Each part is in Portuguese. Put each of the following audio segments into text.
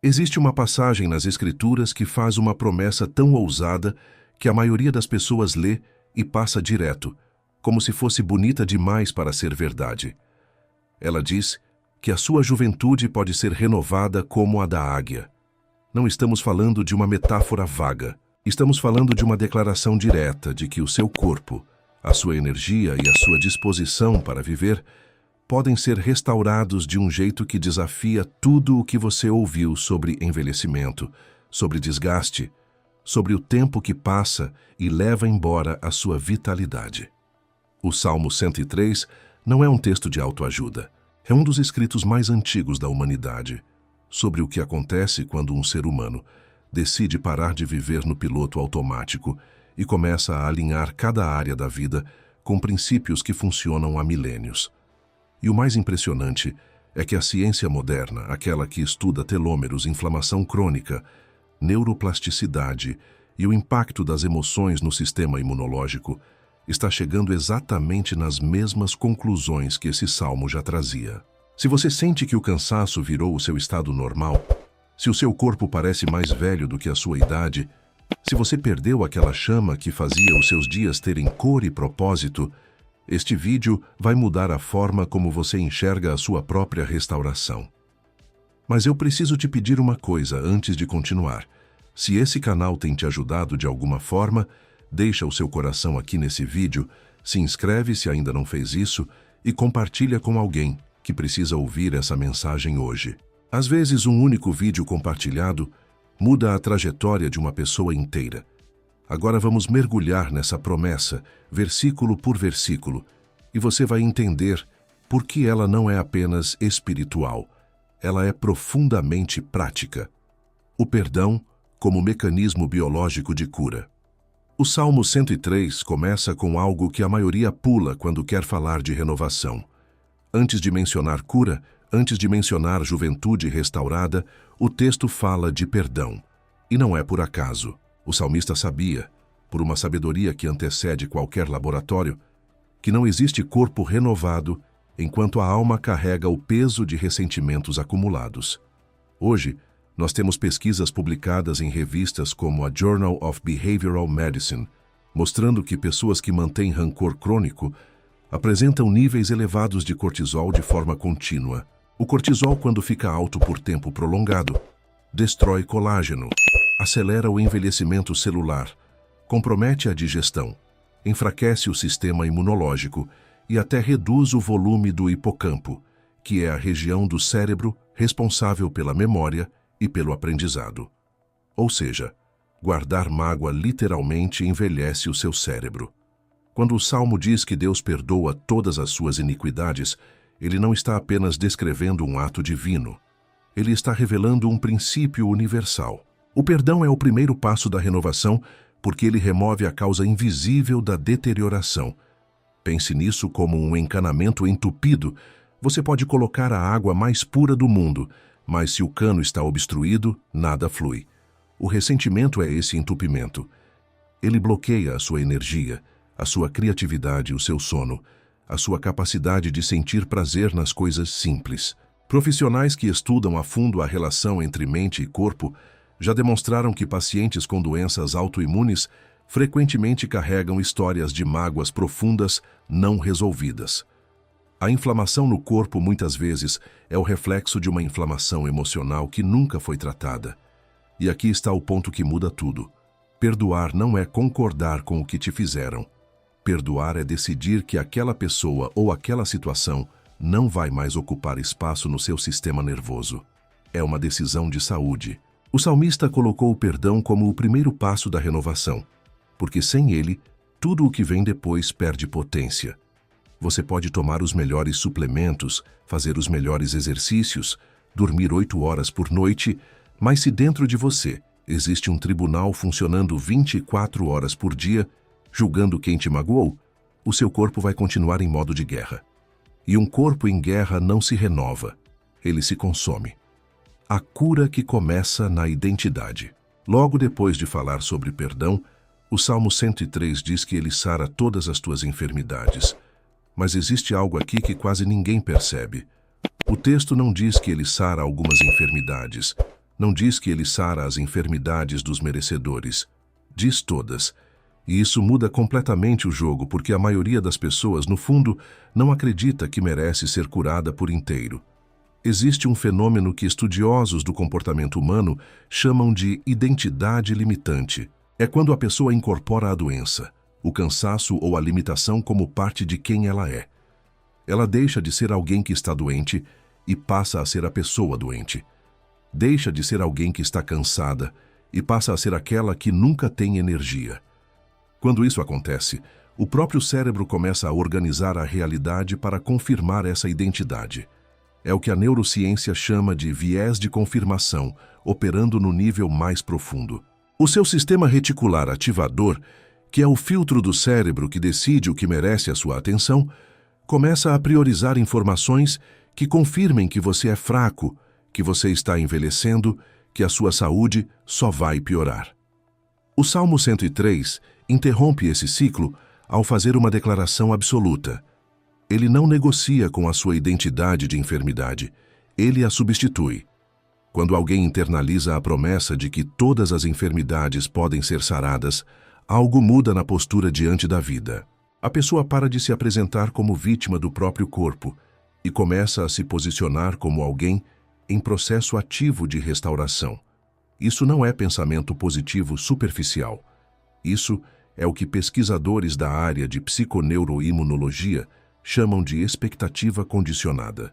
Existe uma passagem nas Escrituras que faz uma promessa tão ousada que a maioria das pessoas lê e passa direto, como se fosse bonita demais para ser verdade. Ela diz que a sua juventude pode ser renovada como a da águia. Não estamos falando de uma metáfora vaga. Estamos falando de uma declaração direta de que o seu corpo, a sua energia e a sua disposição para viver podem ser restaurados de um jeito que desafia tudo o que você ouviu sobre envelhecimento, sobre desgaste, sobre o tempo que passa e leva embora a sua vitalidade. O Salmo 103 não é um texto de autoajuda. É um dos escritos mais antigos da humanidade, sobre o que acontece quando um ser humano decide parar de viver no piloto automático e começa a alinhar cada área da vida com princípios que funcionam há milênios. E o mais impressionante é que a ciência moderna, aquela que estuda telômeros, inflamação crônica, neuroplasticidade e o impacto das emoções no sistema imunológico, está chegando exatamente nas mesmas conclusões que esse salmo já trazia. Se você sente que o cansaço virou o seu estado normal, se o seu corpo parece mais velho do que a sua idade, se você perdeu aquela chama que fazia os seus dias terem cor e propósito, este vídeo vai mudar a forma como você enxerga a sua própria restauração. Mas eu preciso te pedir uma coisa antes de continuar. Se esse canal tem te ajudado de alguma forma, deixa o seu coração aqui nesse vídeo, se inscreve se ainda não fez isso e compartilha com alguém que precisa ouvir essa mensagem hoje. Às vezes, um único vídeo compartilhado muda a trajetória de uma pessoa inteira. Agora vamos mergulhar nessa promessa, versículo por versículo, e você vai entender por que ela não é apenas espiritual, ela é profundamente prática. O perdão como mecanismo biológico de cura. O Salmo 103 começa com algo que a maioria pula quando quer falar de renovação. Antes de mencionar cura, antes de mencionar juventude restaurada, o texto fala de perdão. E não é por acaso. O salmista sabia, por uma sabedoria que antecede qualquer laboratório, que não existe corpo renovado enquanto a alma carrega o peso de ressentimentos acumulados. Hoje, nós temos pesquisas publicadas em revistas como a Journal of Behavioral Medicine, mostrando que pessoas que mantêm rancor crônico apresentam níveis elevados de cortisol de forma contínua. O cortisol, quando fica alto por tempo prolongado, destrói colágeno, acelera o envelhecimento celular, compromete a digestão, enfraquece o sistema imunológico e até reduz o volume do hipocampo, que é a região do cérebro responsável pela memória e pelo aprendizado. Ou seja, guardar mágoa literalmente envelhece o seu cérebro. Quando o Salmo diz que Deus perdoa todas as suas iniquidades, ele não está apenas descrevendo um ato divino. Ele está revelando um princípio universal. O perdão é o primeiro passo da renovação porque ele remove a causa invisível da deterioração. Pense nisso como um encanamento entupido. Você pode colocar a água mais pura do mundo, mas se o cano está obstruído, nada flui. O ressentimento é esse entupimento. Ele bloqueia a sua energia, a sua criatividade, o seu sono, a sua capacidade de sentir prazer nas coisas simples. Profissionais que estudam a fundo a relação entre mente e corpo já demonstraram que pacientes com doenças autoimunes frequentemente carregam histórias de mágoas profundas não resolvidas. A inflamação no corpo muitas vezes é o reflexo de uma inflamação emocional que nunca foi tratada. E aqui está o ponto que muda tudo. Perdoar não é concordar com o que te fizeram. Perdoar é decidir que aquela pessoa ou aquela situação não vai mais ocupar espaço no seu sistema nervoso. É uma decisão de saúde. O salmista colocou o perdão como o primeiro passo da renovação, porque sem ele, tudo o que vem depois perde potência. Você pode tomar os melhores suplementos, fazer os melhores exercícios, dormir 8 horas por noite, mas se dentro de você existe um tribunal funcionando 24 horas por dia, julgando quem te magoou, o seu corpo vai continuar em modo de guerra. E um corpo em guerra não se renova, ele se consome. A cura que começa na identidade. Logo depois de falar sobre perdão, o Salmo 103 diz que ele sara todas as tuas enfermidades. Mas existe algo aqui que quase ninguém percebe. O texto não diz que ele sara algumas enfermidades. Não diz que ele sara as enfermidades dos merecedores. Diz todas. E isso muda completamente o jogo, porque a maioria das pessoas, no fundo, não acredita que merece ser curada por inteiro. Existe um fenômeno que estudiosos do comportamento humano chamam de identidade limitante. É quando a pessoa incorpora a doença, o cansaço ou a limitação como parte de quem ela é. Ela deixa de ser alguém que está doente e passa a ser a pessoa doente. Deixa de ser alguém que está cansada e passa a ser aquela que nunca tem energia. Quando isso acontece, o próprio cérebro começa a organizar a realidade para confirmar essa identidade. É o que a neurociência chama de viés de confirmação, operando no nível mais profundo. O seu sistema reticular ativador, que é o filtro do cérebro que decide o que merece a sua atenção, começa a priorizar informações que confirmem que você é fraco, que você está envelhecendo, que a sua saúde só vai piorar. O Salmo 103 interrompe esse ciclo ao fazer uma declaração absoluta. Ele não negocia com a sua identidade de enfermidade, ele a substitui. Quando alguém internaliza a promessa de que todas as enfermidades podem ser saradas, algo muda na postura diante da vida. A pessoa para de se apresentar como vítima do próprio corpo e começa a se posicionar como alguém em processo ativo de restauração. Isso não é pensamento positivo superficial. Isso é o que pesquisadores da área de psiconeuroimunologia chamam de expectativa condicionada.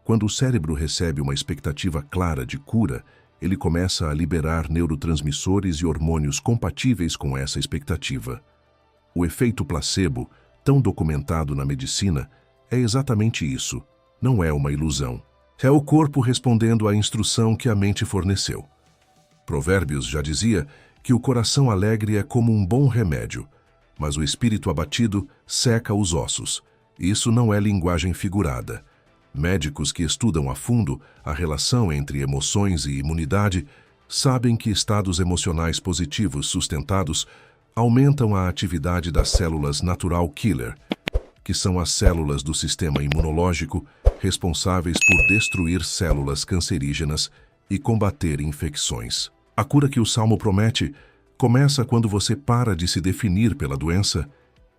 Quando o cérebro recebe uma expectativa clara de cura, ele começa a liberar neurotransmissores e hormônios compatíveis com essa expectativa. O efeito placebo, tão documentado na medicina, é exatamente isso. Não é uma ilusão. É o corpo respondendo à instrução que a mente forneceu. Provérbios já dizia que o coração alegre é como um bom remédio, mas o espírito abatido seca os ossos. Isso não é linguagem figurada. Médicos que estudam a fundo a relação entre emoções e imunidade sabem que estados emocionais positivos sustentados aumentam a atividade das células natural killer, que são as células do sistema imunológico responsáveis por destruir células cancerígenas e combater infecções. A cura que o Salmo promete começa quando você para de se definir pela doença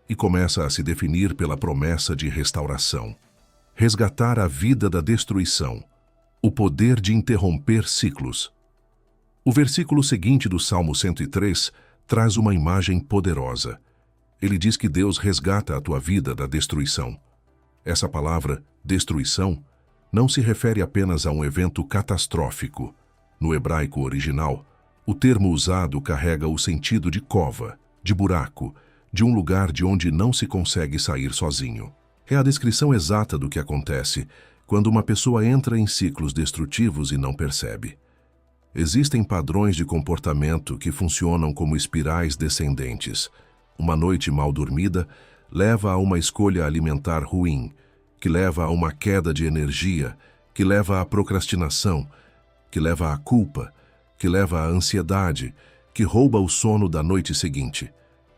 e começa a se definir pela promessa de restauração. Resgatar a vida da destruição, o poder de interromper ciclos. O versículo seguinte do Salmo 103 traz uma imagem poderosa. Ele diz que Deus resgata a tua vida da destruição. Essa palavra, destruição, não se refere apenas a um evento catastrófico. No hebraico original, o termo usado carrega o sentido de cova, de buraco, de um lugar de onde não se consegue sair sozinho. É a descrição exata do que acontece quando uma pessoa entra em ciclos destrutivos e não percebe. Existem padrões de comportamento que funcionam como espirais descendentes. Uma noite mal dormida leva a uma escolha alimentar ruim, que leva a uma queda de energia, que leva à procrastinação, que leva à culpa, que leva à ansiedade, que rouba o sono da noite seguinte.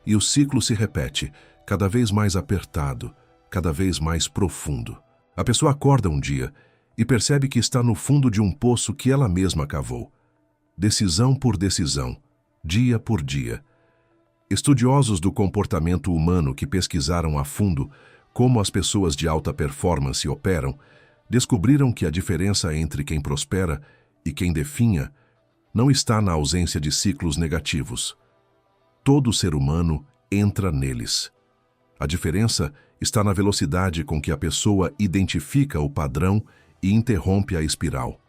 E o ciclo se repete, cada vez mais apertado, cada vez mais profundo. A pessoa acorda um dia e percebe que está no fundo de um poço que ela mesma cavou. Decisão por decisão, dia por dia. Estudiosos do comportamento humano que pesquisaram a fundo como as pessoas de alta performance operam, descobriram que a diferença entre quem prospera e quem definha não está na ausência de ciclos negativos. Todo ser humano entra neles. A diferença está na velocidade com que a pessoa identifica o padrão e interrompe a espiral.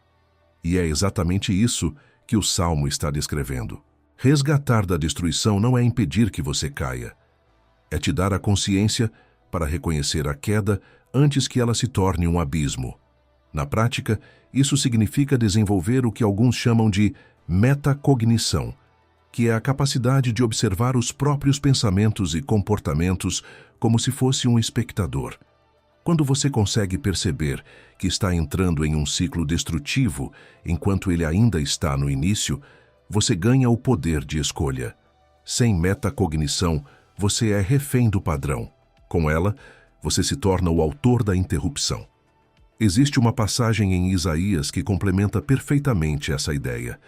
E é exatamente isso que o Salmo está descrevendo. Resgatar da destruição não é impedir que você caia. É te dar a consciência para reconhecer a queda antes que ela se torne um abismo. Na prática, isso significa desenvolver o que alguns chamam de metacognição, que é a capacidade de observar os próprios pensamentos e comportamentos como se fosse um espectador. Quando você consegue perceber que está entrando em um ciclo destrutivo enquanto ele ainda está no início, você ganha o poder de escolha. Sem metacognição, você é refém do padrão. Com ela, você se torna o autor da interrupção. Existe uma passagem em Isaías que complementa perfeitamente essa ideia.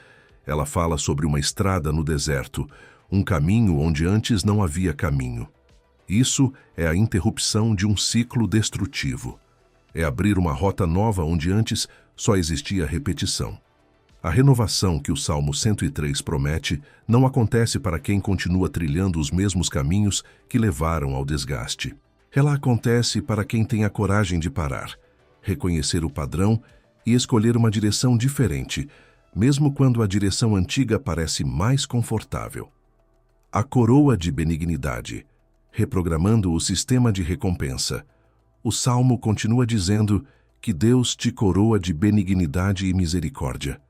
Ela fala sobre uma estrada no deserto, um caminho onde antes não havia caminho. Isso é a interrupção de um ciclo destrutivo. É abrir uma rota nova onde antes só existia repetição. A renovação que o Salmo 103 promete não acontece para quem continua trilhando os mesmos caminhos que levaram ao desgaste. Ela acontece para quem tem a coragem de parar, reconhecer o padrão e escolher uma direção diferente, mesmo quando a direção antiga parece mais confortável. A coroa de benignidade, reprogramando o sistema de recompensa. O Salmo continua dizendo que Deus te coroa de benignidade e misericórdia.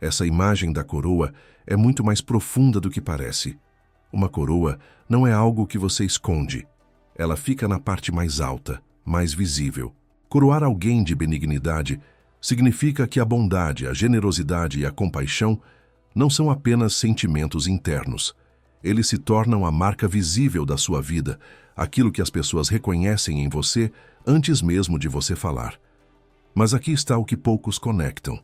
Essa imagem da coroa é muito mais profunda do que parece. Uma coroa não é algo que você esconde. Ela fica na parte mais alta, mais visível. Coroar alguém de benignidade significa que a bondade, a generosidade e a compaixão não são apenas sentimentos internos. Eles se tornam a marca visível da sua vida, aquilo que as pessoas reconhecem em você antes mesmo de você falar. Mas aqui está o que poucos conectam.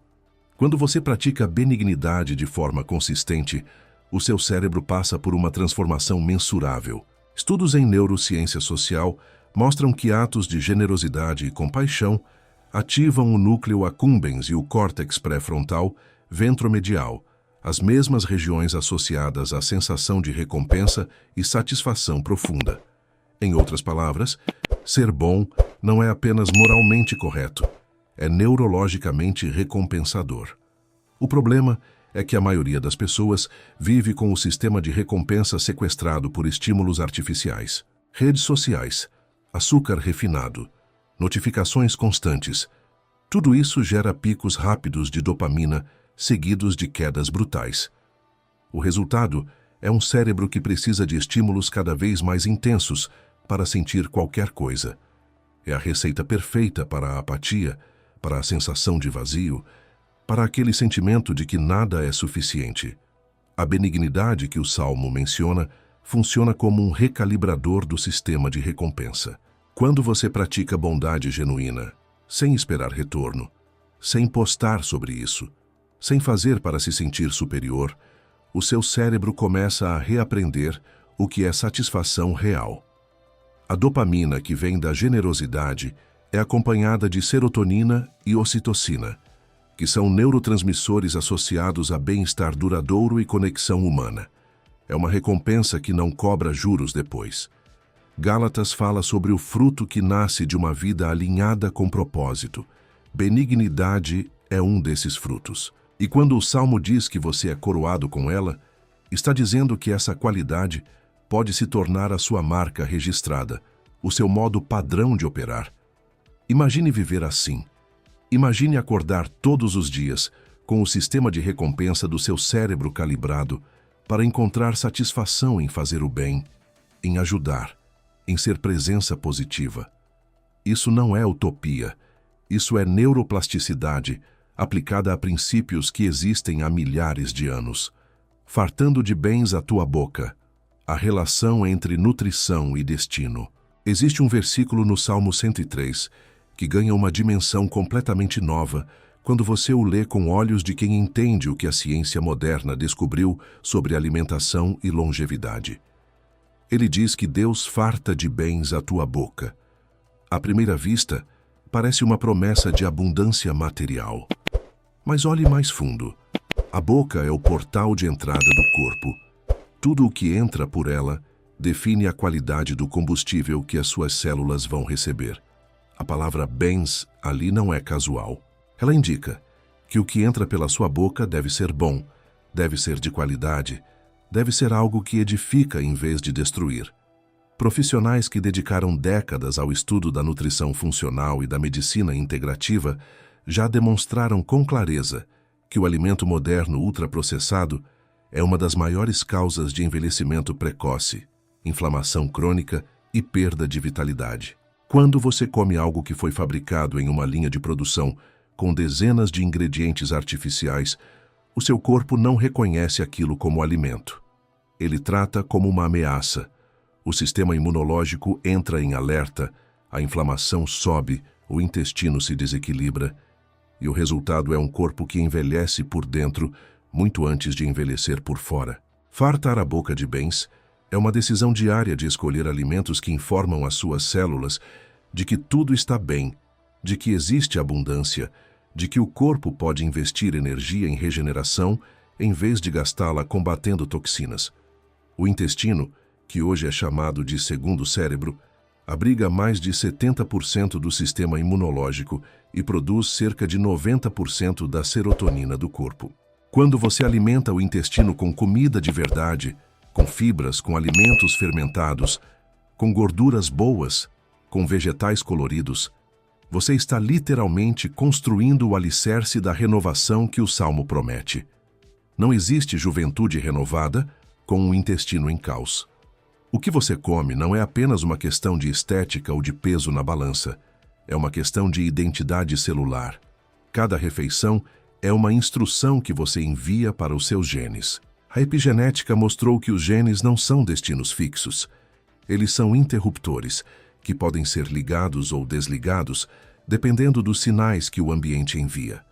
Quando você pratica benignidade de forma consistente, o seu cérebro passa por uma transformação mensurável. Estudos em neurociência social mostram que atos de generosidade e compaixão ativam o núcleo accumbens e o córtex pré-frontal ventromedial, as mesmas regiões associadas à sensação de recompensa e satisfação profunda. Em outras palavras, ser bom não é apenas moralmente correto, é neurologicamente recompensador. O problema é que a maioria das pessoas vive com o sistema de recompensa sequestrado por estímulos artificiais. Redes sociais, açúcar refinado, notificações constantes. Tudo isso gera picos rápidos de dopamina, seguidos de quedas brutais. O resultado é um cérebro que precisa de estímulos cada vez mais intensos para sentir qualquer coisa. É a receita perfeita para a apatia, para a sensação de vazio, para aquele sentimento de que nada é suficiente. A benignidade que o Salmo menciona funciona como um recalibrador do sistema de recompensa. Quando você pratica bondade genuína, sem esperar retorno, sem postar sobre isso, sem fazer para se sentir superior, o seu cérebro começa a reaprender o que é satisfação real. A dopamina que vem da generosidade é acompanhada de serotonina e ocitocina, que são neurotransmissores associados a bem-estar duradouro e conexão humana. É uma recompensa que não cobra juros depois. Gálatas fala sobre o fruto que nasce de uma vida alinhada com propósito. Benignidade é um desses frutos. E quando o Salmo diz que você é coroado com ela, está dizendo que essa qualidade pode se tornar a sua marca registrada, o seu modo padrão de operar. Imagine viver assim. Imagine acordar todos os dias com o sistema de recompensa do seu cérebro calibrado para encontrar satisfação em fazer o bem, em ajudar, em ser presença positiva. Isso não é utopia, isso é neuroplasticidade aplicada a princípios que existem há milhares de anos. Fartando de bens a tua boca, a relação entre nutrição e destino. Existe um versículo no Salmo 103 que ganha uma dimensão completamente nova quando você o lê com olhos de quem entende o que a ciência moderna descobriu sobre alimentação e longevidade. Ele diz que Deus farta de bens a tua boca. À primeira vista, parece uma promessa de abundância material. Mas olhe mais fundo. A boca é o portal de entrada do corpo. Tudo o que entra por ela define a qualidade do combustível que as suas células vão receber. A palavra bens ali não é casual. Ela indica que o que entra pela sua boca deve ser bom, deve ser de qualidade, deve ser algo que edifica em vez de destruir. Profissionais que dedicaram décadas ao estudo da nutrição funcional e da medicina integrativa já demonstraram com clareza que o alimento moderno ultraprocessado é uma das maiores causas de envelhecimento precoce, inflamação crônica e perda de vitalidade. Quando você come algo que foi fabricado em uma linha de produção com dezenas de ingredientes artificiais, o seu corpo não reconhece aquilo como alimento. Ele trata como uma ameaça. O sistema imunológico entra em alerta, a inflamação sobe, o intestino se desequilibra e o resultado é um corpo que envelhece por dentro muito antes de envelhecer por fora. Fartar a boca de bens é uma decisão diária de escolher alimentos que informam as suas células de que tudo está bem, de que existe abundância, de que o corpo pode investir energia em regeneração em vez de gastá-la combatendo toxinas. O intestino, que hoje é chamado de segundo cérebro, abriga mais de 70% do sistema imunológico e produz cerca de 90% da serotonina do corpo. Quando você alimenta o intestino com comida de verdade, com fibras, com alimentos fermentados, com gorduras boas, com vegetais coloridos, você está literalmente construindo o alicerce da renovação que o Salmo promete. Não existe juventude renovada com um intestino em caos. O que você come não é apenas uma questão de estética ou de peso na balança. É uma questão de identidade celular. Cada refeição é uma instrução que você envia para os seus genes. A epigenética mostrou que os genes não são destinos fixos. Eles são interruptores, que podem ser ligados ou desligados, dependendo dos sinais que o ambiente envia.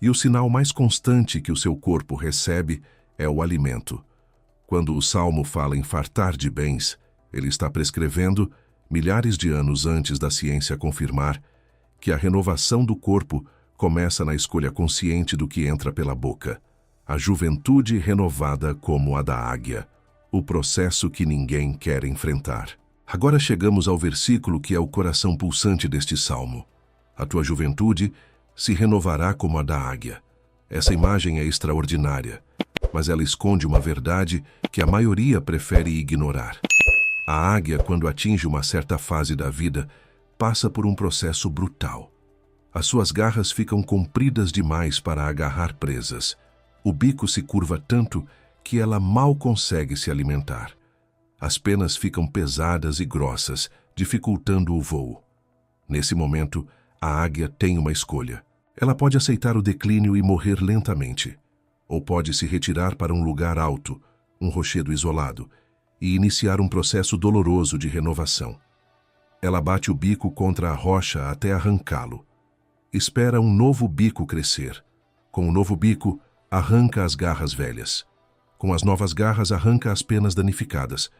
E o sinal mais constante que o seu corpo recebe é o alimento. Quando o Salmo fala em fartar de bens, ele está prescrevendo, milhares de anos antes da ciência confirmar, que a renovação do corpo começa na escolha consciente do que entra pela boca. A juventude renovada como a da águia, o processo que ninguém quer enfrentar. Agora chegamos ao versículo que é o coração pulsante deste salmo. A tua juventude se renovará como a da águia. Essa imagem é extraordinária, mas ela esconde uma verdade que a maioria prefere ignorar. A águia, quando atinge uma certa fase da vida, passa por um processo brutal. As suas garras ficam compridas demais para agarrar presas. O bico se curva tanto que ela mal consegue se alimentar. As penas ficam pesadas e grossas, dificultando o voo. Nesse momento, a águia tem uma escolha. Ela pode aceitar o declínio e morrer lentamente, ou pode se retirar para um lugar alto, um rochedo isolado, e iniciar um processo doloroso de renovação. Ela bate o bico contra a rocha até arrancá-lo. Espera um novo bico crescer. Com o novo bico, arranca as garras velhas. Com as novas garras, arranca as penas danificadas.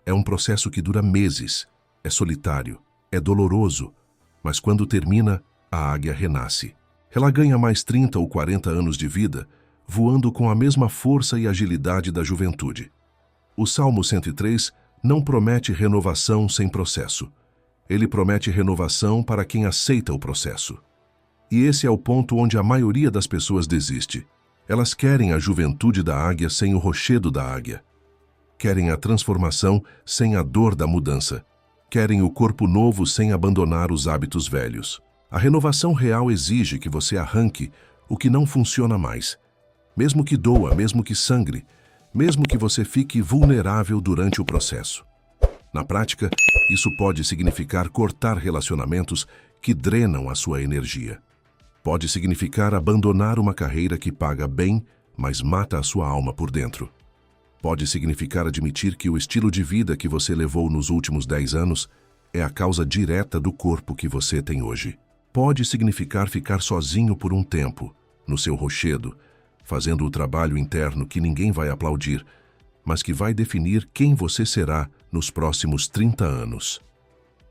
É um processo que dura meses, é solitário, é doloroso, mas quando termina, a águia renasce. Ela ganha mais 30 ou 40 anos de vida, voando com a mesma força e agilidade da juventude. O Salmo 103 não promete renovação sem processo. Ele promete renovação para quem aceita o processo. E esse é o ponto onde a maioria das pessoas desiste. Elas querem a juventude da águia sem o rochedo da águia. Querem a transformação sem a dor da mudança. Querem o corpo novo sem abandonar os hábitos velhos. A renovação real exige que você arranque o que não funciona mais. Mesmo que doa, mesmo que sangre, mesmo que você fique vulnerável durante o processo. Na prática, isso pode significar cortar relacionamentos que drenam a sua energia. Pode significar abandonar uma carreira que paga bem, mas mata a sua alma por dentro. Pode significar admitir que o estilo de vida que você levou nos últimos 10 anos é a causa direta do corpo que você tem hoje. Pode significar ficar sozinho por um tempo, no seu rochedo, fazendo o trabalho interno que ninguém vai aplaudir, mas que vai definir quem você será nos próximos 30 anos.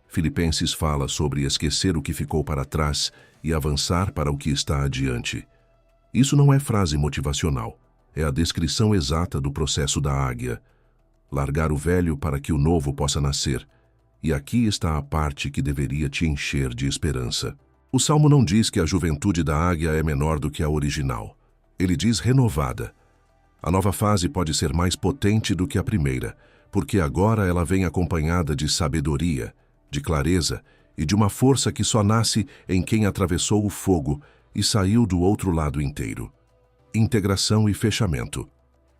Filipenses fala sobre esquecer o que ficou para trás e avançar para o que está adiante. Isso não é frase motivacional, é a descrição exata do processo da águia. Largar o velho para que o novo possa nascer. E aqui está a parte que deveria te encher de esperança. O Salmo não diz que a juventude da águia é menor do que a original. Ele diz renovada. A nova fase pode ser mais potente do que a primeira, porque agora ela vem acompanhada de sabedoria, de clareza e de uma força que só nasce em quem atravessou o fogo e saiu do outro lado inteiro. Integração e fechamento.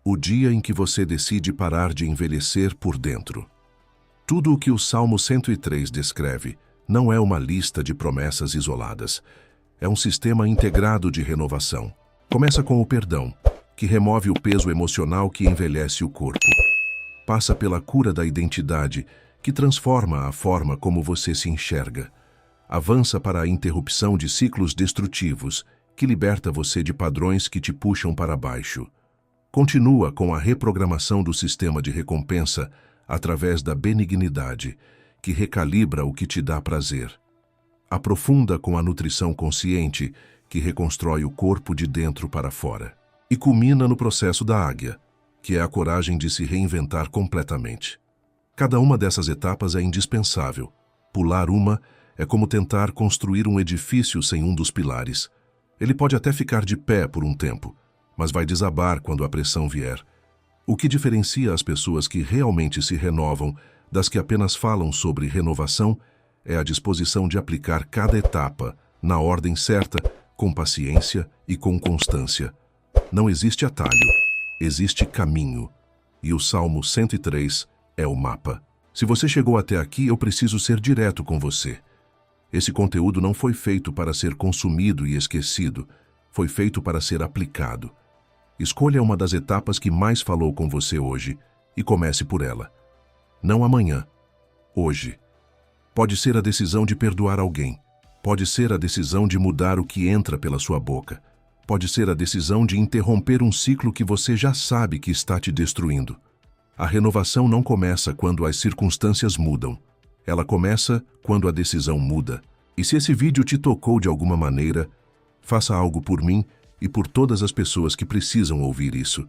O dia em que você decide parar de envelhecer por dentro. Tudo o que o Salmo 103 descreve não é uma lista de promessas isoladas. É um sistema integrado de renovação. Começa com o perdão, que remove o peso emocional que envelhece o corpo. Passa pela cura da identidade, que transforma a forma como você se enxerga. Avança para a interrupção de ciclos destrutivos, que liberta você de padrões que te puxam para baixo. Continua com a reprogramação do sistema de recompensa através da benignidade, que recalibra o que te dá prazer. Aprofunda com a nutrição consciente, que reconstrói o corpo de dentro para fora. E culmina no processo da águia, que é a coragem de se reinventar completamente. Cada uma dessas etapas é indispensável. Pular uma é como tentar construir um edifício sem um dos pilares. Ele pode até ficar de pé por um tempo, mas vai desabar quando a pressão vier. O que diferencia as pessoas que realmente se renovam das que apenas falam sobre renovação é a disposição de aplicar cada etapa na ordem certa, com paciência e com constância. Não existe atalho, existe caminho. E o Salmo 103 é o mapa. Se você chegou até aqui, eu preciso ser direto com você. Esse conteúdo não foi feito para ser consumido e esquecido, foi feito para ser aplicado. Escolha uma das etapas que mais falou com você hoje e comece por ela. Não amanhã, hoje. Pode ser a decisão de perdoar alguém. Pode ser a decisão de mudar o que entra pela sua boca. Pode ser a decisão de interromper um ciclo que você já sabe que está te destruindo. A renovação não começa quando as circunstâncias mudam. Ela começa quando a decisão muda. E se esse vídeo te tocou de alguma maneira, faça algo por mim e por todas as pessoas que precisam ouvir isso.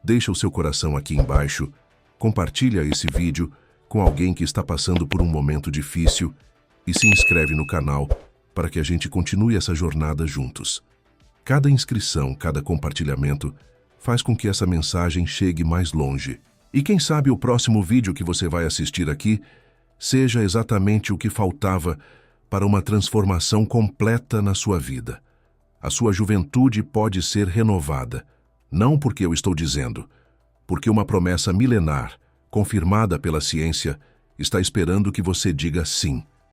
Deixa o seu coração aqui embaixo, compartilha esse vídeo com alguém que está passando por um momento difícil e se inscreve no canal para que a gente continue essa jornada juntos. Cada inscrição, cada compartilhamento faz com que essa mensagem chegue mais longe. E quem sabe o próximo vídeo que você vai assistir aqui seja exatamente o que faltava para uma transformação completa na sua vida. A sua juventude pode ser renovada, não porque eu estou dizendo, porque uma promessa milenar, confirmada pela ciência, está esperando que você diga sim.